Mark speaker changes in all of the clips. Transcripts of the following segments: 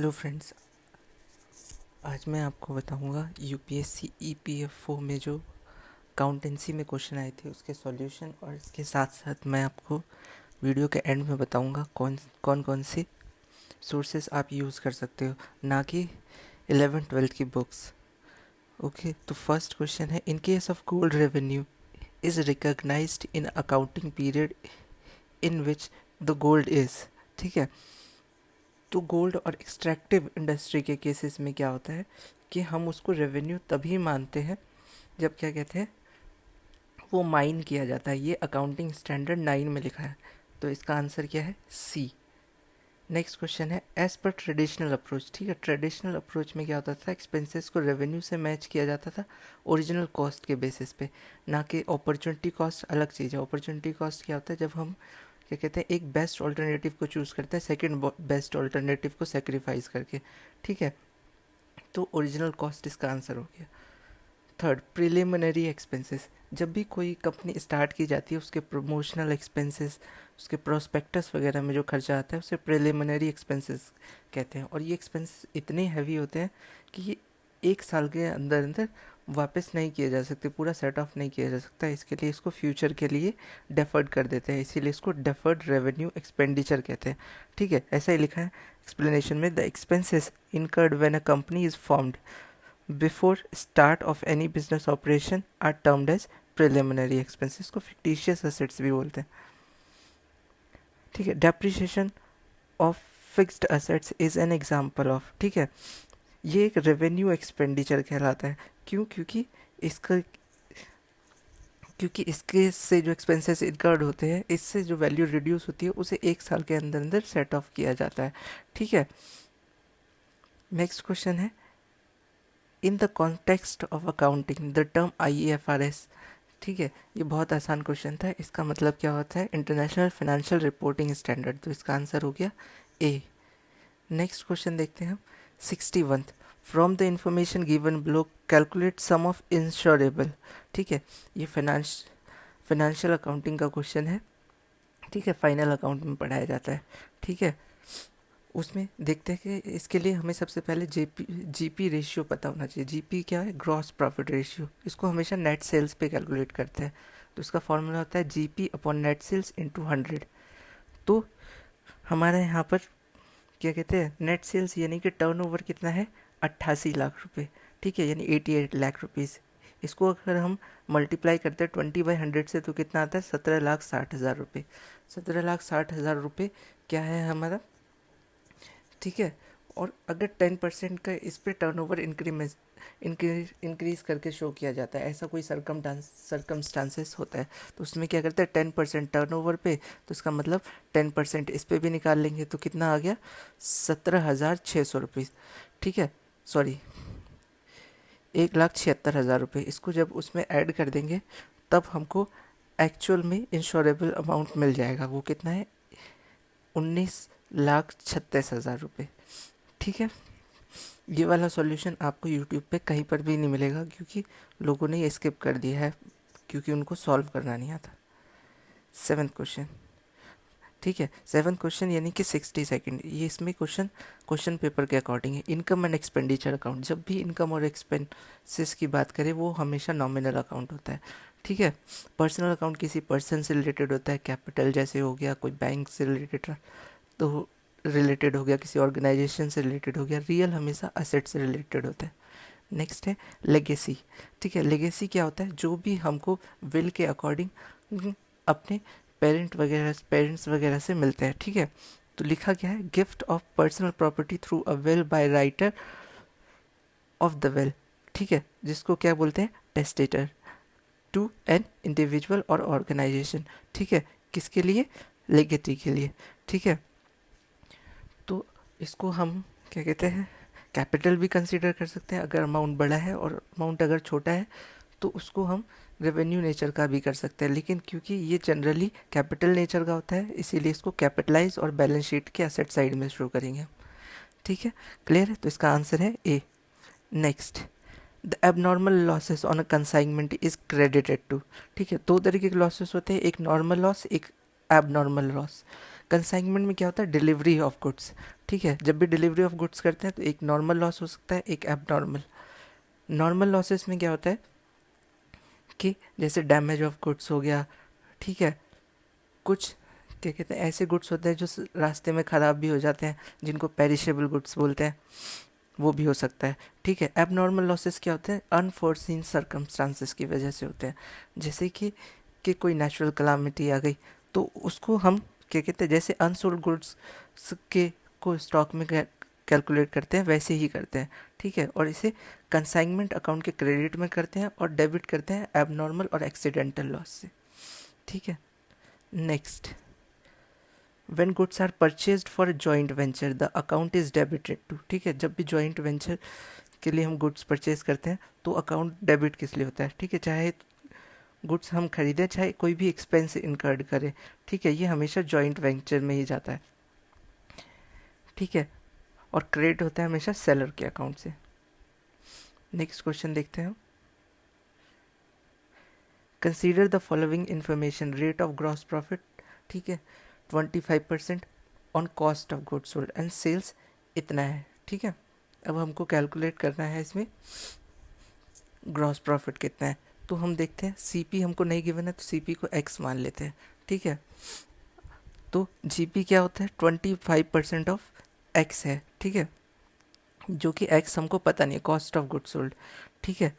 Speaker 1: Hello friends, आज मैं आपको बताऊंगा यूपीएससी ईपीएफओ में जो अकाउंटेंसी में क्वेश्चन आए थे उसके सॉल्यूशन, और इसके साथ साथ मैं आपको वीडियो के एंड में बताऊंगा कौन कौन से सोर्सेस आप यूज़ कर सकते हो, ना कि 11th-12th की बुक्स। ओके, तो फर्स्ट क्वेश्चन है, in case of gold revenue is recognised in accounting period in which the gold is. ठीक है, तो गोल्ड और एक्सट्रैक्टिव इंडस्ट्री के केसेस में क्या होता है कि हम उसको रेवेन्यू तभी मानते हैं जब क्या कहते हैं वो माइन किया जाता है। ये अकाउंटिंग स्टैंडर्ड 9 में लिखा है, तो इसका आंसर क्या है? सी। नेक्स्ट क्वेश्चन है, एज पर ट्रेडिशनल अप्रोच। ठीक है, ट्रेडिशनल अप्रोच में क्या होता था, एक्सपेंसेस को रेवेन्यू से मैच किया जाता था ओरिजिनल कॉस्ट के बेसिस पे, ना कि अपॉर्चुनिटी कॉस्ट अलग चीज़ है। अपॉर्चुनिटी कॉस्ट क्या होता है, जब हम क्या कहते हैं एक बेस्ट ऑल्टरनेटिव को चूज़ करते हैं सेकंड बेस्ट ऑल्टरनेटिव को सेक्रीफाइस करके। ठीक है, तो ओरिजिनल कॉस्ट इसका आंसर हो गया। Third, preliminary expenses. जब भी कोई कंपनी स्टार्ट की जाती है उसके प्रमोशनल एक्सपेंसेस, उसके प्रोस्पेक्टस वगैरह में जो खर्चा आता है उसे प्रिलिमिनरी एक्सपेंसेस कहते हैं। और ये एक्सपेंसेस इतने हैवी होते हैं कि ये एक साल के अंदर अंदर वापस नहीं किए जा सकते, पूरा सेट ऑफ नहीं किया जा सकता। इसके लिए इसको फ्यूचर के लिए डेफर्ड कर देते हैं, इसीलिए इसको डेफर्ड रेवेन्यू एक्सपेंडिचर कहते हैं। ठीक है, ऐसा ही लिखा है एक्सप्लेनेशन में, the expenses incurred when a company is formed before start of any business operation are termed as preliminary expenses को फिक्टिशियस असेट्स भी बोलते हैं। ठीक है, depreciation of fixed assets is an example of. ठीक है, ये एक रेवेन्यू एक्सपेंडिचर कहलाता है। क्यों? क्योंकि इसके से जो एक्सपेंसेस इनकर्ड होते हैं, इससे जो वैल्यू रिड्यूस होती है उसे एक साल के अंदर अंदर सेट ऑफ किया जाता है। ठीक है, नेक्स्ट क्वेश्चन है, in the context of accounting the term IFRS। ठीक है, ये बहुत आसान क्वेश्चन था, इसका मतलब क्या होता है, इंटरनेशनल फाइनेंशियल रिपोर्टिंग स्टैंडर्ड। तो इसका आंसर हो गया ए। नेक्स्ट क्वेश्चन देखते हैं हम, 61, from the information given below calculate sum of insurable. ठीक है, ये फाइनेंशियल अकाउंटिंग का क्वेश्चन है। ठीक है, फाइनल अकाउंट में पढ़ाया जाता है। ठीक है, उसमें देखते हैं कि इसके लिए हमें सबसे पहले जीपी रेशियो पता होना चाहिए। जीपी क्या है? Gross profit ratio. इसको हमेशा नेट सेल्स पे कैलकुलेट करते हैं, तो इसका फॉर्मूला होता है GP upon net sales into 100। तो हमारे यहाँ पर क्या कहते हैं, नेट सेल्स यानी कि टर्नओवर कितना है? 88 लाख रुपए। ठीक है, यानी 88 लाख रुपीज़। इसको अगर हम मल्टीप्लाई करते हैं 20/100 से तो कितना आता है? 17,60,000 रुपये। 17,60,000 रुपये क्या है हमारा? ठीक है, और अगर 10% का इस पर टर्नओवर इंक्रीज करके शो किया जाता है, ऐसा कोई सरकमस्टांसेस होता है, तो उसमें क्या करते हैं 10% टर्नओवर पे, तो इसका मतलब 10% इस पे भी निकाल लेंगे, तो कितना आ गया? 17,600 रुपये। ठीक है, सॉरी, 1,76,000 रुपये। इसको जब उसमें ऐड कर देंगे तब हमको एक्चुअल में इंश्योरेबल अमाउंट मिल जाएगा। वो कितना है? 19,36,000 रुपये। ठीक है, ये वाला सॉल्यूशन आपको यूट्यूब पे कहीं पर भी नहीं मिलेगा, क्योंकि लोगों ने ये स्किप कर दिया है क्योंकि उनको सॉल्व करना नहीं आता। 7th question. ठीक है, 7th क्वेश्चन यानी कि 60 सेकंड। ये इसमें क्वेश्चन पेपर के अकॉर्डिंग है। इनकम एंड एक्सपेंडिचर अकाउंट, जब भी इनकम और एक्सपेंसेस की बात करें वो हमेशा नॉमिनल अकाउंट होता है। ठीक है, पर्सनल अकाउंट किसी पर्सन से रिलेटेड होता है, कैपिटल जैसे हो गया, कोई बैंक से रिलेटेड हो गया, किसी ऑर्गेनाइजेशन से रिलेटेड हो गया। रियल हमेशा असेट से रिलेटेड होता है। नेक्स्ट है लेगेसी। ठीक है, लेगेसी क्या होता है? जो भी हमको विल के अकॉर्डिंग अपने पेरेंट्स वगैरह से मिलते हैं। ठीक है, तो लिखा गया है, gift of personal property through a will by writer of the will. ठीक है, जिसको क्या बोलते हैं? टेस्टेटर, टू एन इंडिविजुअल और ऑर्गेनाइजेशन। ठीक है, किसके लिए? लेगेसी के लिए। ठीक है, तो इसको हम क्या कहते हैं, कैपिटल भी कंसीडर कर सकते हैं अगर अमाउंट बड़ा है, और अमाउंट अगर छोटा है तो उसको हम रेवेन्यू नेचर का भी कर सकते हैं। लेकिन क्योंकि ये जनरली कैपिटल नेचर का होता है, इसीलिए इसको कैपिटलाइज और बैलेंस शीट के एसेट साइड में शो करेंगे। ठीक है, क्लियर है? तो इसका आंसर है a. Next, the abnormal losses on a consignment is credited to. ठीक है, दो तरीके के लॉसेस होते हैं, एक नॉर्मल लॉस, एक एबनॉर्मल लॉस। कंसाइनमेंट में क्या होता है, डिलीवरी ऑफ गुड्स। ठीक है, जब भी डिलीवरी ऑफ गुड्स करते हैं तो एक नॉर्मल लॉस हो सकता है, एक एब नॉर्मल। नॉर्मल लॉसेस में क्या होता है कि जैसे डैमेज ऑफ गुड्स हो गया, ठीक है, कुछ क्या कहते हैं ऐसे गुड्स होते हैं जो रास्ते में ख़राब भी हो जाते हैं, जिनको पेरिशेबल गुड्स बोलते हैं, वो भी हो सकता है। ठीक है, एबनॉर्मल लॉसेस क्या होते हैं, अनफोर्सीन सर्कमस्टांसेस की वजह से होते हैं। जैसे कि कोई नेचुरल कलामिटी आ गई, तो उसको हम क्या कहते हैं, जैसे अनसोल्ड गुड्स के को स्टॉक में कैलकुलेट करते हैं वैसे ही करते हैं। ठीक है, और इसे कंसाइनमेंट अकाउंट के क्रेडिट में करते हैं और डेबिट करते हैं एबनॉर्मल और एक्सीडेंटल लॉस से। ठीक है, next, when goods are purchased for joint venture the account is debited to. ठीक है, जब भी जॉइंट वेंचर के लिए हम गुड्स परचेज करते हैं तो अकाउंट डेबिट किस लिए होता है। ठीक है, चाहे गुड्स हम खरीदें चाहे कोई भी एक्सपेंस इनकर्ड करें, ठीक है, ये हमेशा जॉइंट वेंचर में ही जाता है। ठीक है, और क्रेडिट होता है हमेशा सेलर के अकाउंट से। नेक्स्ट क्वेश्चन देखते हैं। Consider the following information, rate of gross profit, ठीक है, 25% on cost of goods sold and sales इतना है। ठीक है, अब हमको कैलकुलेट करना है इसमें ग्रॉस प्रॉफिट कितना है। तो हम देखते हैं, सीपी हमको नहीं गिवन है तो सीपी को एक्स मान लेते हैं। ठीक है, तो जीपी क्या होता है, 25% ऑफ एक्स है। ठीक है, जो कि एक्स हमको पता नहीं है, कॉस्ट ऑफ गुड्स सोल्ड। ठीक है,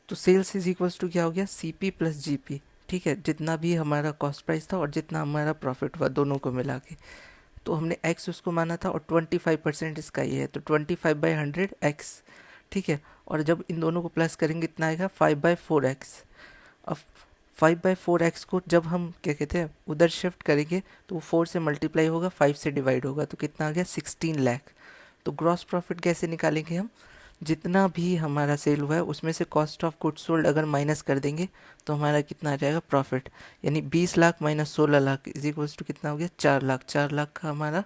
Speaker 1: तो सेल्स इज इक्वल्स टू क्या हो गया, सीपी प्लस जीपी। ठीक है, जितना भी हमारा कॉस्ट प्राइस था और जितना हमारा प्रॉफिट हुआ दोनों को मिला के, तो हमने एक्स उसको माना था और 25% इसका ये है, तो 25/100 एक्स। ठीक है, और जब इन दोनों को प्लस करेंगे इतना आएगा 5/4x। अब 5/4x को जब हम क्या कहते हैं उधर शिफ्ट करेंगे तो वो 4 से मल्टीप्लाई होगा, 5 से डिवाइड होगा, तो कितना आ गया 16 लाख। तो ग्रॉस प्रॉफिट कैसे निकालेंगे हम, जितना भी हमारा सेल हुआ है उसमें से कॉस्ट ऑफ गुड्स सोल्ड अगर माइनस कर देंगे तो हमारा कितना आ जाएगा प्रॉफिट, यानी 20 lakh minus 16 lakh is equals to कितना हो गया 4 लाख। 4 लाख का हमारा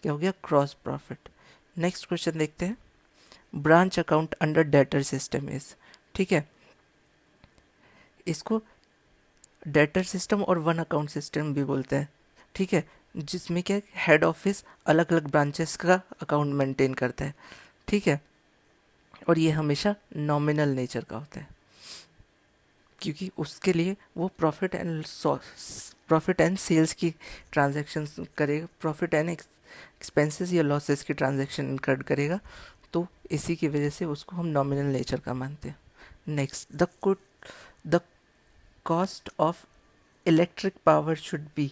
Speaker 1: क्या हो गया ग्रॉस प्रॉफिट। नेक्स्ट क्वेश्चन देखते हैं, branch account under debtor system is. ठीक है, इसको डेटर सिस्टम और वन अकाउंट सिस्टम भी बोलते हैं। ठीक है, जिसमें क्या हेड ऑफिस अलग अलग ब्रांचेस का अकाउंट मेंटेन करता है। ठीक है, और ये हमेशा नॉमिनल नेचर का होता है, क्योंकि उसके लिए वो प्रॉफिट एंड सेल्स की ट्रांजैक्शन करेगा, प्रॉफिट एंड एक्सपेंसेस या लॉसेस की ट्रांजैक्शन इनकर्ड करेगा, तो इसी की वजह से उसको हम नॉमिनल नेचर का मानते हैं। Next, the cost of electric power should be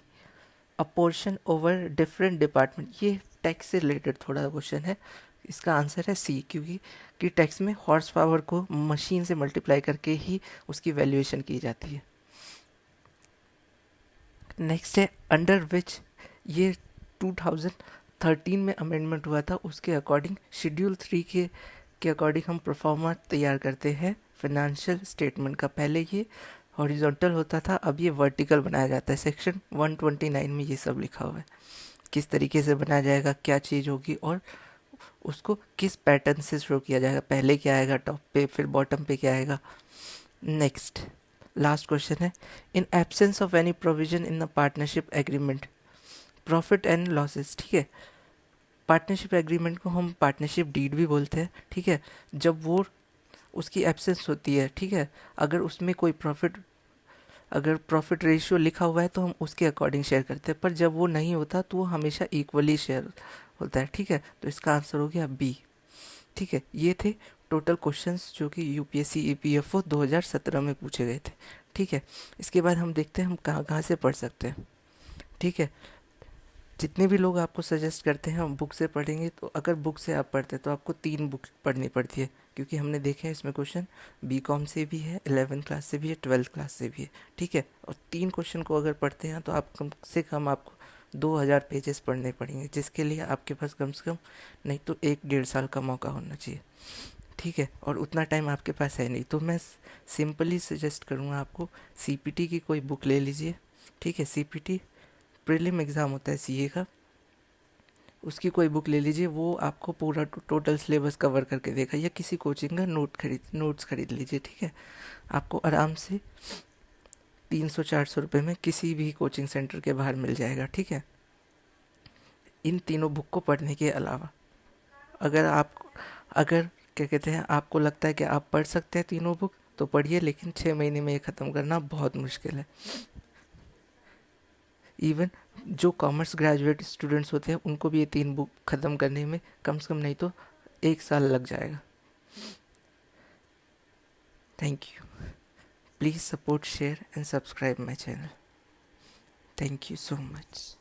Speaker 1: a portion over different department. ये टैक्स से रिलेटेड थोड़ा क्वेश्चन है, इसका आंसर है सी, क्योंकि कि टैक्स में हॉर्स पावर को मशीन से मल्टीप्लाई करके ही उसकी वैल्यूएशन की जाती है। नेक्स्ट है अंडर विच, ये 2013 में अमेंडमेंट हुआ था, उसके अकॉर्डिंग शेड्यूल 3 के अकॉर्डिंग हम परफॉर्मा तैयार करते हैं फाइनेंशियल स्टेटमेंट का। पहले ये हॉरिजॉन्टल होता था, अब ये वर्टिकल बनाया जाता है। सेक्शन 129 में ये सब लिखा हुआ है, किस तरीके से बनाया जाएगा, क्या चीज़ होगी और उसको किस पैटर्न से शो किया जाएगा, पहले क्या आएगा टॉप पे, फिर बॉटम पे क्या आएगा। नेक्स्ट लास्ट क्वेश्चन है, in absence of any provision in the partnership agreement profit and losses. ठीक है, पार्टनरशिप एग्रीमेंट को हम पार्टनरशिप डीड भी बोलते हैं। ठीक है, जब वो उसकी एब्सेंस होती है, ठीक है, अगर उसमें कोई अगर प्रॉफिट रेशियो लिखा हुआ है तो हम उसके अकॉर्डिंग शेयर करते हैं, पर जब वो नहीं होता तो वो हमेशा इक्वली शेयर होता है। ठीक है, तो इसका आंसर हो गया बी। ठीक है, ये थे टोटल क्वेश्चंस जो कि यूपीएससी ईपीएफओ 2017 में पूछे गए थे। ठीक है, इसके बाद हम देखते हैं हम कहाँ कहाँ से पढ़ सकते हैं। ठीक है, जितने भी लोग आपको सजेस्ट करते हैं हम बुक से पढ़ेंगे, तो अगर बुक से आप पढ़ते हैं तो आपको 3 बुक पढ़नी पड़ती है, क्योंकि हमने देखे हैं इसमें क्वेश्चन बीकॉम से भी है, 11th क्लास से भी है, 12th क्लास से भी है। ठीक है, और 3 क्वेश्चन को अगर पढ़ते हैं तो आप कम से कम आपको 2000 पेजेस पढ़ने पड़ेंगे, जिसके लिए आपके पास कम से कम नहीं तो 1-1.5 साल का मौका होना चाहिए। ठीक है, और उतना टाइम आपके पास है नहीं, तो मैं सिंपली सजेस्ट करूँगा आपको सीपीटी की कोई बुक ले लीजिए। ठीक है, सीपीटी प्रीलिम एग्ज़ाम होता है सीए का, उसकी कोई बुक ले लीजिए, वो आपको पूरा टोटल सिलेबस कवर करके देगा, या किसी कोचिंग का नोट्स खरीद लीजिए। ठीक है, आपको आराम से 300-400 रुपये में किसी भी कोचिंग सेंटर के बाहर मिल जाएगा। ठीक है, इन तीनों बुक को पढ़ने के अलावा। अगर आप अगर क्या कहते हैं आपको लगता है कि आप पढ़ सकते हैं तीनों बुक तो पढ़िए, लेकिन 6 महीने में ये ख़त्म करना बहुत मुश्किल है। इवन जो कॉमर्स ग्रेजुएट स्टूडेंट्स होते हैं उनको भी ये 3 बुक ख़त्म करने में कम से कम नहीं तो 1 साल लग जाएगा। Thank you. Please support, share and subscribe my channel. Thank you so much.